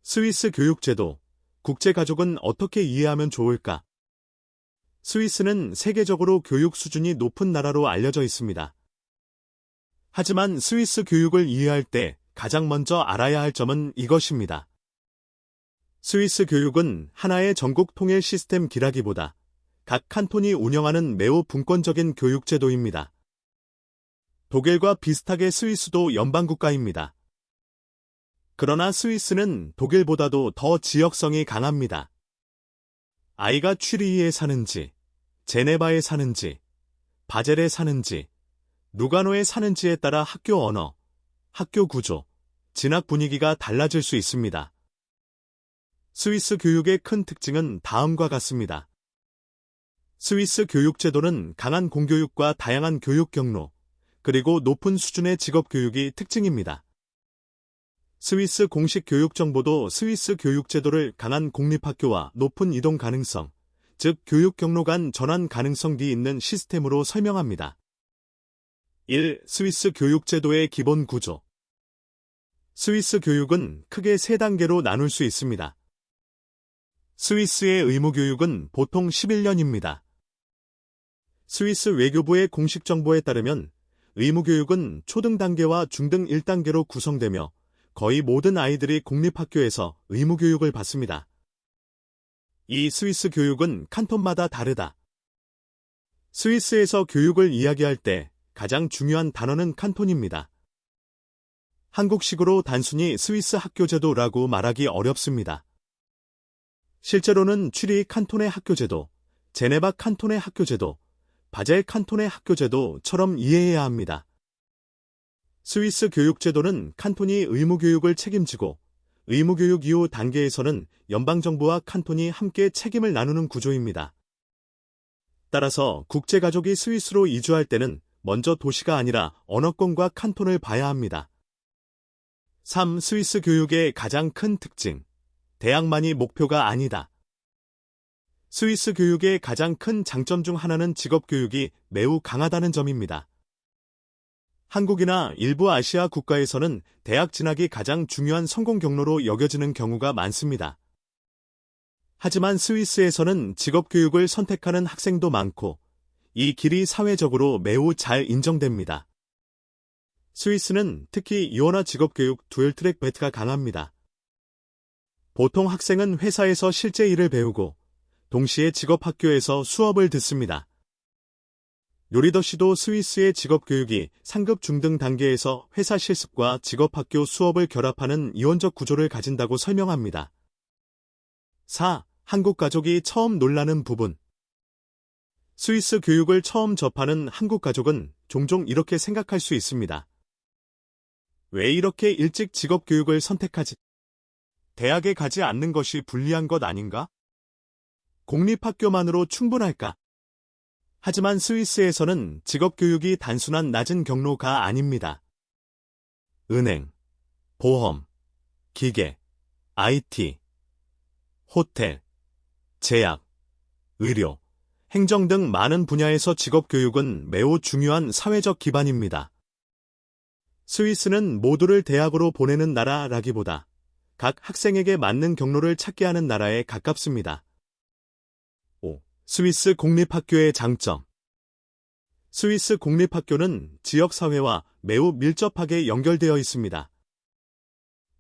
스위스 교육제도, 국제가족은 어떻게 이해하면 좋을까? 스위스는 세계적으로 교육 수준이 높은 나라로 알려져 있습니다. 하지만 스위스 교육을 이해할 때 가장 먼저 알아야 할 점은 이것입니다. 스위스 교육은 하나의 전국 통일 시스템 기라기보다 각 칸톤이 운영하는 매우 분권적인 교육제도입니다. 독일과 비슷하게 스위스도 연방국가입니다. 그러나 스위스는 독일보다도 더 지역성이 강합니다. 아이가 취리히에 사는지, 제네바에 사는지, 바젤에 사는지, 루가노에 사는지에 따라 학교 언어, 학교 구조, 진학 분위기가 달라질 수 있습니다. 스위스 교육의 큰 특징은 다음과 같습니다. 스위스 교육제도는 강한 공교육과 다양한 교육 경로, 그리고 높은 수준의 직업 교육이 특징입니다. 스위스 공식 교육 정보도 스위스 교육제도를 강한 공립학교와 높은 이동 가능성, 즉 교육 경로 간 전환 가능성이 있는 시스템으로 설명합니다. 1. 스위스 교육제도의 기본 구조. 스위스 교육은 크게 3단계로 나눌 수 있습니다. 스위스의 의무교육은 보통 11년입니다. 스위스 외교부의 공식 정보에 따르면 의무교육은 초등 단계와 중등 1단계로 구성되며 거의 모든 아이들이 공립학교에서 의무교육을 받습니다. 이 스위스 교육은 칸톤마다 다르다. 스위스에서 교육을 이야기할 때 가장 중요한 단어는 칸톤입니다. 한국식으로 단순히 스위스 학교제도라고 말하기 어렵습니다. 실제로는 취리히 칸톤의 학교제도, 제네바 칸톤의 학교제도, 바젤 칸톤의 학교제도처럼 이해해야 합니다. 스위스 교육제도는 칸톤이 의무교육을 책임지고 의무교육 이후 단계에서는 연방정부와 칸톤이 함께 책임을 나누는 구조입니다. 따라서 국제가족이 스위스로 이주할 때는 먼저 도시가 아니라 언어권과 칸톤을 봐야 합니다. 3. 스위스 교육의 가장 큰 특징. 대학만이 목표가 아니다. 스위스 교육의 가장 큰 장점 중 하나는 직업교육이 매우 강하다는 점입니다. 한국이나 일부 아시아 국가에서는 대학 진학이 가장 중요한 성공 경로로 여겨지는 경우가 많습니다. 하지만 스위스에서는 직업교육을 선택하는 학생도 많고 이 길이 사회적으로 매우 잘 인정됩니다. 스위스는 특히 이원화 직업교육 듀얼트랙 배트가 강합니다. 보통 학생은 회사에서 실제 일을 배우고 동시에 직업학교에서 수업을 듣습니다. 요리더씨도 스위스의 직업교육이 상급 중등 단계에서 회사 실습과 직업학교 수업을 결합하는 이원적 구조를 가진다고 설명합니다. 4. 한국 가족이 처음 놀라는 부분. 스위스 교육을 처음 접하는 한국 가족은 종종 이렇게 생각할 수 있습니다. 왜 이렇게 일찍 직업교육을 선택하지? 대학에 가지 않는 것이 불리한 것 아닌가? 공립학교만으로 충분할까? 하지만 스위스에서는 직업교육이 단순한 낮은 경로가 아닙니다. 은행, 보험, 기계, IT, 호텔, 제약, 의료, 행정 등 많은 분야에서 직업교육은 매우 중요한 사회적 기반입니다. 스위스는 모두를 대학으로 보내는 나라라기보다 각 학생에게 맞는 경로를 찾게 하는 나라에 가깝습니다. 5. 스위스 공립학교의 장점. 스위스 공립학교는 지역사회와 매우 밀접하게 연결되어 있습니다.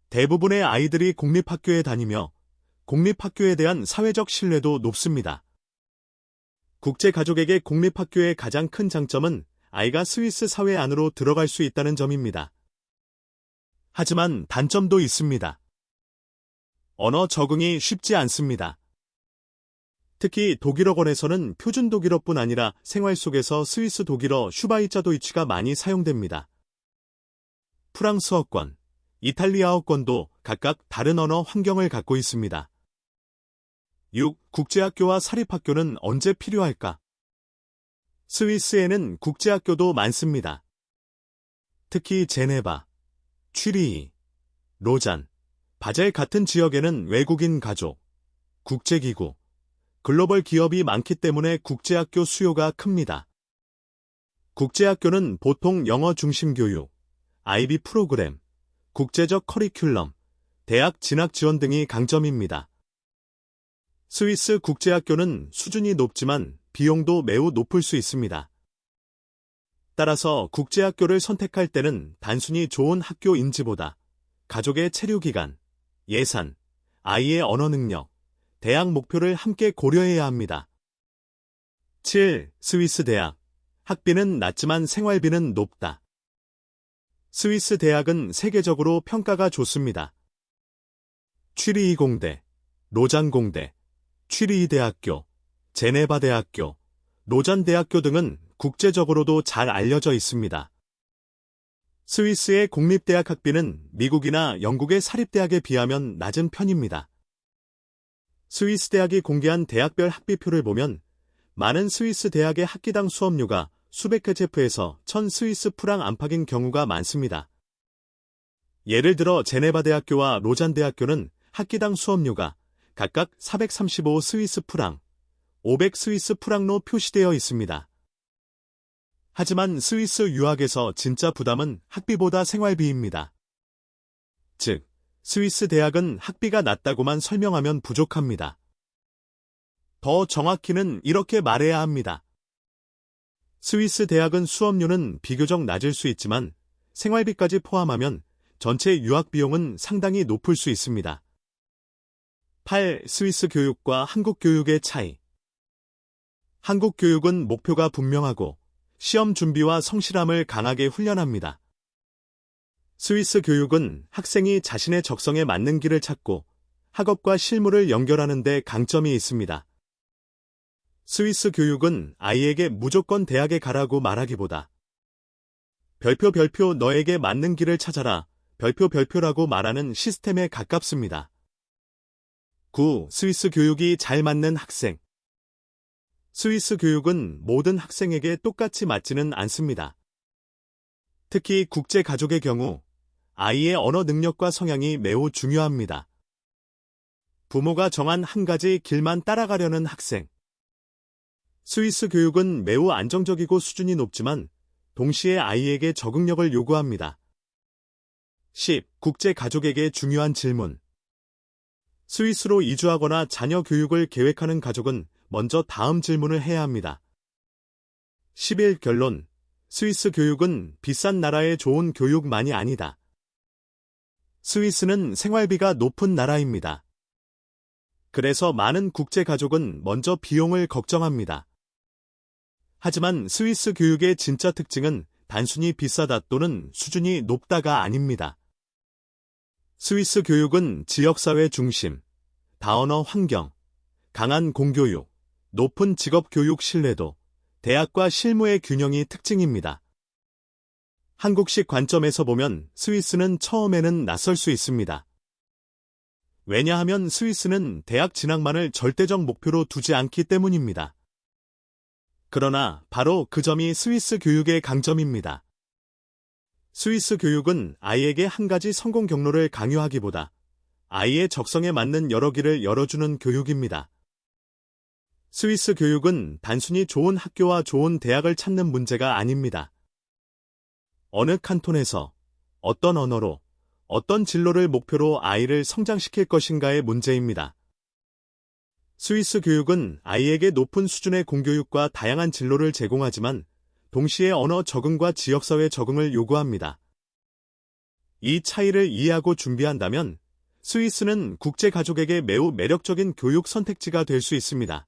대부분의 아이들이 공립학교에 다니며 공립학교에 대한 사회적 신뢰도 높습니다. 국제가족에게 공립학교의 가장 큰 장점은 아이가 스위스 사회 안으로 들어갈 수 있다는 점입니다. 하지만 단점도 있습니다. 언어 적응이 쉽지 않습니다. 특히 독일어권에서는 표준 독일어뿐 아니라 생활 속에서 스위스 독일어 슈바이처도이츠가 많이 사용됩니다. 프랑스어권, 이탈리아어권도 각각 다른 언어 환경을 갖고 있습니다. 6. 국제학교와 사립학교는 언제 필요할까? 스위스에는 국제학교도 많습니다. 특히 제네바, 취리히, 로잔, 바젤 같은 지역에는 외국인 가족, 국제기구, 글로벌 기업이 많기 때문에 국제학교 수요가 큽니다. 국제학교는 보통 영어 중심 교육, IB 프로그램, 국제적 커리큘럼, 대학 진학 지원 등이 강점입니다. 스위스 국제학교는 수준이 높지만 비용도 매우 높을 수 있습니다. 따라서 국제학교를 선택할 때는 단순히 좋은 학교인지보다 가족의 체류기간, 예산, 아이의 언어 능력, 대학 목표를 함께 고려해야 합니다. 7. 스위스 대학. 학비는 낮지만 생활비는 높다. 스위스 대학은 세계적으로 평가가 좋습니다. 취리히 공대, 로잔 공대, 취리히 대학교, 제네바 대학교, 로잔 대학교 등은 국제적으로도 잘 알려져 있습니다. 스위스의 공립대학 학비는 미국이나 영국의 사립대학에 비하면 낮은 편입니다. 스위스 대학이 공개한 대학별 학비표를 보면 많은 스위스 대학의 학기당 수업료가 수백 헤제프에서 1000 스위스 프랑 안팎인 경우가 많습니다. 예를 들어 제네바 대학교와 로잔 대학교는 학기당 수업료가 각각 435 스위스 프랑, 500 스위스 프랑로 표시되어 있습니다. 하지만 스위스 유학에서 진짜 부담은 학비보다 생활비입니다. 즉, 스위스 대학은 학비가 낮다고만 설명하면 부족합니다. 더 정확히는 이렇게 말해야 합니다. 스위스 대학은 수업료는 비교적 낮을 수 있지만 생활비까지 포함하면 전체 유학 비용은 상당히 높을 수 있습니다. 8. 스위스 교육과 한국 교육의 차이. 한국 교육은 목표가 분명하고 시험 준비와 성실함을 강하게 훈련합니다. 스위스 교육은 학생이 자신의 적성에 맞는 길을 찾고 학업과 실무를 연결하는 데 강점이 있습니다. 스위스 교육은 아이에게 무조건 대학에 가라고 말하기보다 별표 너에게 맞는 길을 찾아라 별표라고 말하는 시스템에 가깝습니다. 9. 스위스 교육이 잘 맞는 학생. 스위스 교육은 모든 학생에게 똑같이 맞지는 않습니다. 특히 국제 가족의 경우 아이의 언어 능력과 성향이 매우 중요합니다. 부모가 정한 한 가지 길만 따라가려는 학생. 스위스 교육은 매우 안정적이고 수준이 높지만 동시에 아이에게 적응력을 요구합니다. 10. 국제 가족에게 중요한 질문. 스위스로 이주하거나 자녀 교육을 계획하는 가족은 먼저 다음 질문을 해야 합니다. 11. 결론. 스위스 교육은 비싼 나라의 좋은 교육만이 아니다. 스위스는 생활비가 높은 나라입니다. 그래서 많은 국제 가족은 먼저 비용을 걱정합니다. 하지만 스위스 교육의 진짜 특징은 단순히 비싸다 또는 수준이 높다가 아닙니다. 스위스 교육은 지역사회 중심, 다언어 환경, 강한 공교육, 높은 직업교육 신뢰도, 대학과 실무의 균형이 특징입니다. 한국식 관점에서 보면 스위스는 처음에는 낯설 수 있습니다. 왜냐하면 스위스는 대학 진학만을 절대적 목표로 두지 않기 때문입니다. 그러나 바로 그 점이 스위스 교육의 강점입니다. 스위스 교육은 아이에게 한 가지 성공 경로를 강요하기보다 아이의 적성에 맞는 여러 길을 열어주는 교육입니다. 스위스 교육은 단순히 좋은 학교와 좋은 대학을 찾는 문제가 아닙니다. 어느 칸톤에서, 어떤 언어로, 어떤 진로를 목표로 아이를 성장시킬 것인가의 문제입니다. 스위스 교육은 아이에게 높은 수준의 공교육과 다양한 진로를 제공하지만 동시에 언어 적응과 지역사회 적응을 요구합니다. 이 차이를 이해하고 준비한다면 스위스는 국제 가족에게 매우 매력적인 교육 선택지가 될 수 있습니다.